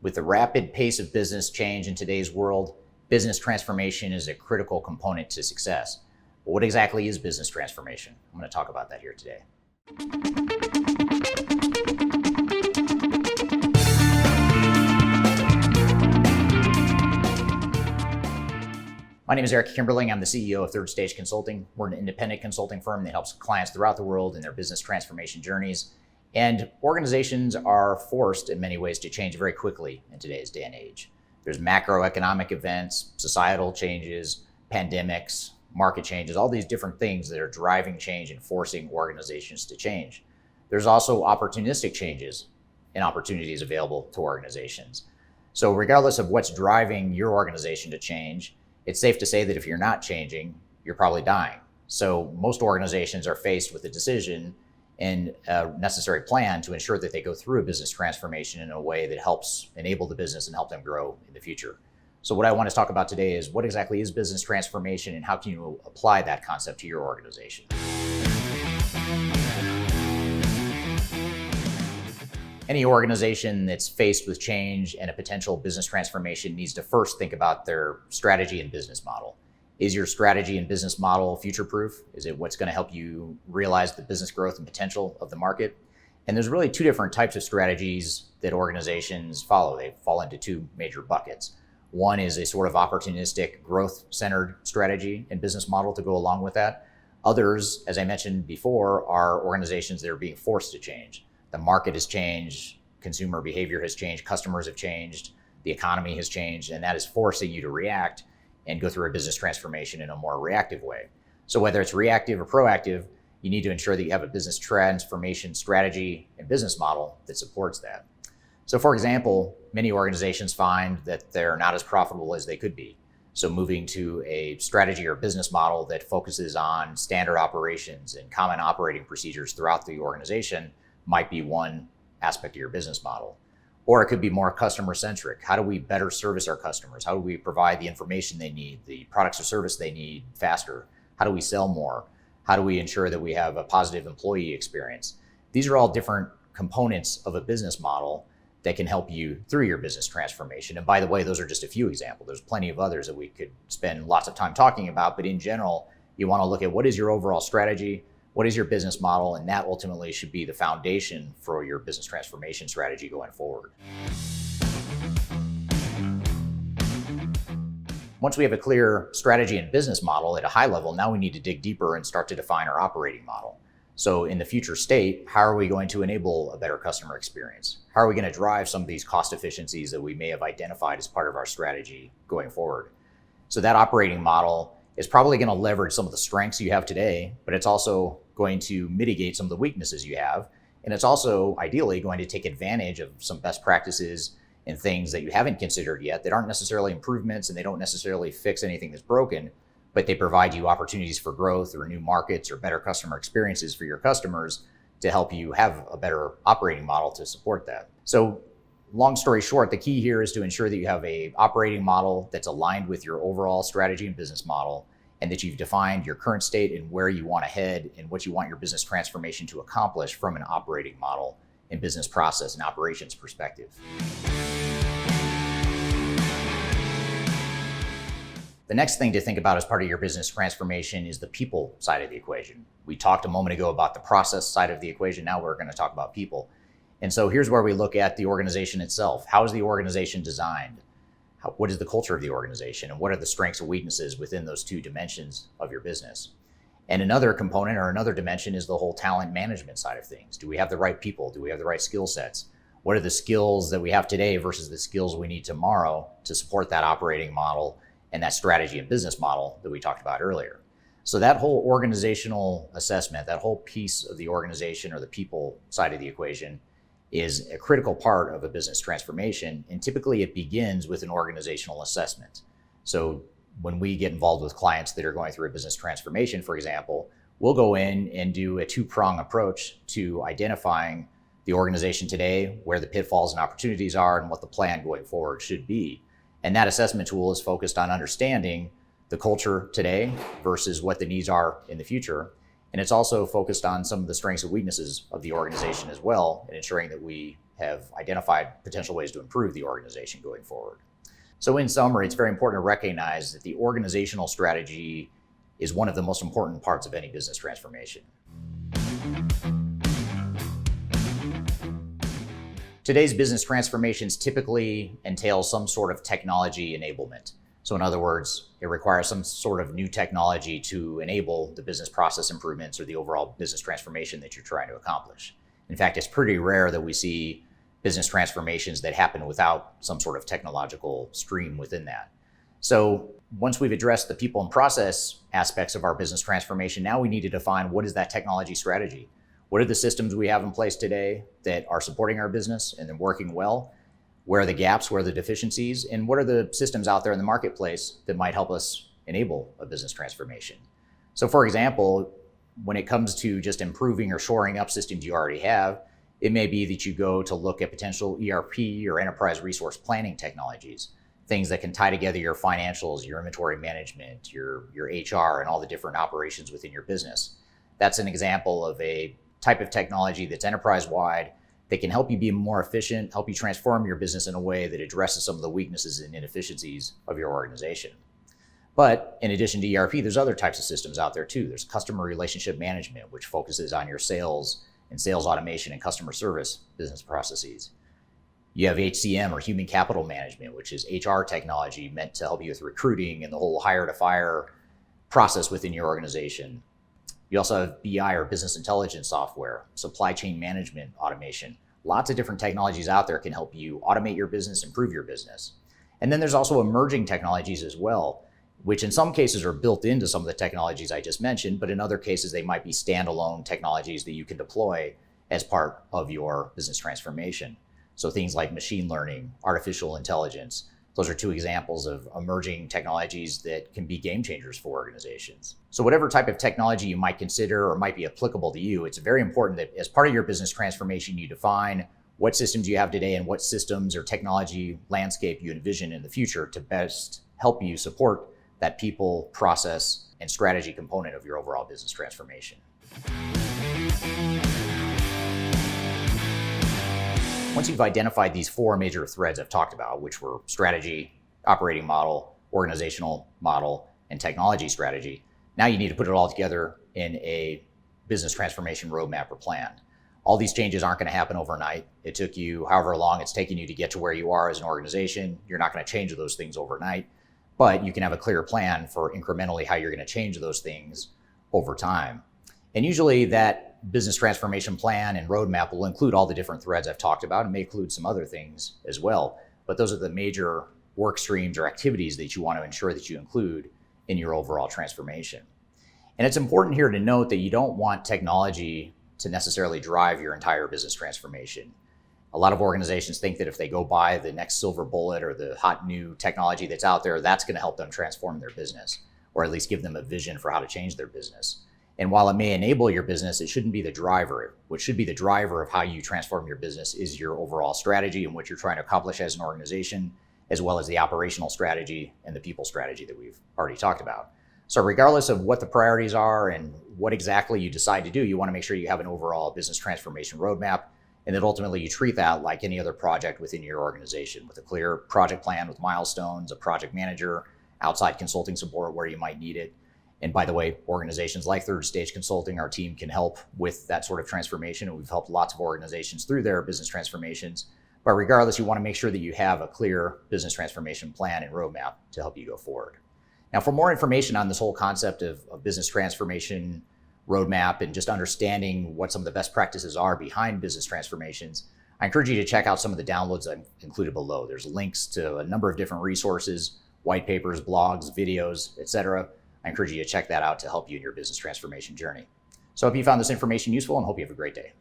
With the rapid pace of business change in today's world, business transformation is a critical component to success. But what exactly is business transformation? I'm going to talk about that here today. My name is Eric Kimberling. I'm the CEO of Third Stage Consulting. We're an independent consulting firm that helps clients throughout the world in their business transformation journeys. And organizations are forced in many ways to change very quickly in today's day and age. There's macroeconomic events, societal changes, pandemics, market changes, all these different things that are driving change and forcing organizations to change. There's also opportunistic changes and opportunities available to organizations. So regardless of what's driving your organization to change, it's safe to say that if you're not changing, you're probably dying. So most organizations are faced with a decision and a necessary plan to ensure that they go through a business transformation in a way that helps enable the business and help them grow in the future. So what I want to talk about today is what exactly is business transformation and how can you apply that concept to your organization? Any organization that's faced with change and a potential business transformation needs to first think about their strategy and business model. Is your strategy and business model future-proof? Is it what's going to help you realize the business growth and potential of the market? And there's really two different types of strategies that organizations follow. They fall into two major buckets. One is a sort of opportunistic, growth-centered strategy and business model to go along with that. Others, as I mentioned before, are organizations that are being forced to change. The market has changed, consumer behavior has changed, customers have changed, the economy has changed, and that is forcing you to react and go through a business transformation in a more reactive way. So whether it's reactive or proactive, you need to ensure that you have a business transformation strategy and business model that supports that. So for example, many organizations find that they're not as profitable as they could be. So moving to a strategy or business model that focuses on standard operations and common operating procedures throughout the organization might be one aspect of your business model. Or it could be more customer-centric. How do we better service our customers? How do we provide the information they need, the products or service they need faster? How do we sell more? How do we ensure that we have a positive employee experience? These are all different components of a business model that can help you through your business transformation. And by the way, those are just a few examples. There's plenty of others that we could spend lots of time talking about, but in general, you want to look at what is your overall strategy, what is your business model, and that ultimately should be the foundation for your business transformation strategy going forward. Once we have a clear strategy and business model at a high level, now we need to dig deeper and start to define our operating model. So in the future state, how are we going to enable a better customer experience? How are we going to drive some of these cost efficiencies that we may have identified as part of our strategy going forward? So that operating model is probably going to leverage some of the strengths you have today, but it's also going to mitigate some of the weaknesses you have. And it's also ideally going to take advantage of some best practices and things that you haven't considered yet that aren't necessarily improvements and they don't necessarily fix anything that's broken, but they provide you opportunities for growth or new markets or better customer experiences for your customers to help you have a better operating model to support that. So long story short, the key here is to ensure that you have an operating model that's aligned with your overall strategy and business model, and that you've defined your current state and where you want to head and what you want your business transformation to accomplish from an operating model and business process and operations perspective. The next thing to think about as part of your business transformation is the people side of the equation. We talked a moment ago about the process side of the equation. Now we're going to talk about people. And so here's where we look at the organization itself. How is the organization designed? What is the culture of the organization? And what are the strengths and weaknesses within those two dimensions of your business? And another component or another dimension is the whole talent management side of things. Do we have the right people? Do we have the right skill sets? What are the skills that we have today versus the skills we need tomorrow to support that operating model and that strategy and business model that we talked about earlier? So that whole organizational assessment, that whole piece of the organization or the people side of the equation is a critical part of a business transformation. And typically it begins with an organizational assessment. So when we get involved with clients that are going through a business transformation, for example, we'll go in and do a two-prong approach to identifying the organization today, where the pitfalls and opportunities are, and what the plan going forward should be. And that assessment tool is focused on understanding the culture today versus what the needs are in the future. And it's also focused on some of the strengths and weaknesses of the organization as well, and ensuring that we have identified potential ways to improve the organization going forward. So in summary, it's very important to recognize that the organizational strategy is one of the most important parts of any business transformation. Today's business transformations typically entail some sort of technology enablement. So in other words, it requires some sort of new technology to enable the business process improvements or the overall business transformation that you're trying to accomplish. In fact, it's pretty rare that we see business transformations that happen without some sort of technological stream within that. So once we've addressed the people and process aspects of our business transformation, now we need to define what is that technology strategy. What are the systems we have in place today that are supporting our business and they're working well? Where are the gaps, where are the deficiencies, and what are the systems out there in the marketplace that might help us enable a business transformation? So for example, when it comes to just improving or shoring up systems you already have, it may be that you go to look at potential ERP or enterprise resource planning technologies, things that can tie together your financials, your inventory management, your HR, and all the different operations within your business. That's an example of a type of technology that's enterprise-wide that can help you be more efficient, help you transform your business in a way that addresses some of the weaknesses and inefficiencies of your organization. But in addition to ERP, there's other types of systems out there too. There's customer relationship management, which focuses on your sales and sales automation and customer service business processes. You have HCM or human capital management, which is HR technology meant to help you with recruiting and the whole hire to fire process within your organization. You also have BI or business intelligence software, supply chain management automation. Lots of different technologies out there can help you automate your business, improve your business. And then there's also emerging technologies as well, which in some cases are built into some of the technologies I just mentioned, but in other cases they might be standalone technologies that you can deploy as part of your business transformation. So things like machine learning, artificial intelligence, those are two examples of emerging technologies that can be game changers for organizations. So whatever type of technology you might consider or might be applicable to you, it's very important that as part of your business transformation, you define what systems you have today and what systems or technology landscape you envision in the future to best help you support that people, process, and strategy component of your overall business transformation. Once you've identified these four major threads I've talked about, which were strategy, operating model, organizational model, and technology strategy, now you need to put it all together in a business transformation roadmap or plan. All these changes aren't going to happen overnight. It took you however long it's taken you to get to where you are as an organization. You're not going to change those things overnight, but you can have a clear plan for incrementally how you're going to change those things over time. And usually that business transformation plan and roadmap will include all the different threads I've talked about and may include some other things as well. But those are the major work streams or activities that you want to ensure that you include in your overall transformation. And it's important here to note that you don't want technology to necessarily drive your entire business transformation. A lot of organizations think that if they go buy the next silver bullet or the hot new technology that's out there, that's going to help them transform their business, or at least give them a vision for how to change their business. And while it may enable your business, it shouldn't be the driver. What should be the driver of how you transform your business is your overall strategy and what you're trying to accomplish as an organization, as well as the operational strategy and the people strategy that we've already talked about. So regardless of what the priorities are and what exactly you decide to do, you want to make sure you have an overall business transformation roadmap, and that ultimately you treat that like any other project within your organization with a clear project plan with milestones, a project manager, outside consulting support where you might need it. And by the way, organizations like Third Stage Consulting, our team can help with that sort of transformation. And we've helped lots of organizations through their business transformations. But regardless, you want to make sure that you have a clear business transformation plan and roadmap to help you go forward. Now, for more information on this whole concept of business transformation roadmap and just understanding what some of the best practices are behind business transformations, I encourage you to check out some of the downloads I've included below. There's links to a number of different resources, white papers, blogs, videos, etc. I encourage you to check that out to help you in your business transformation journey. So I hope you found this information useful and hope you have a great day.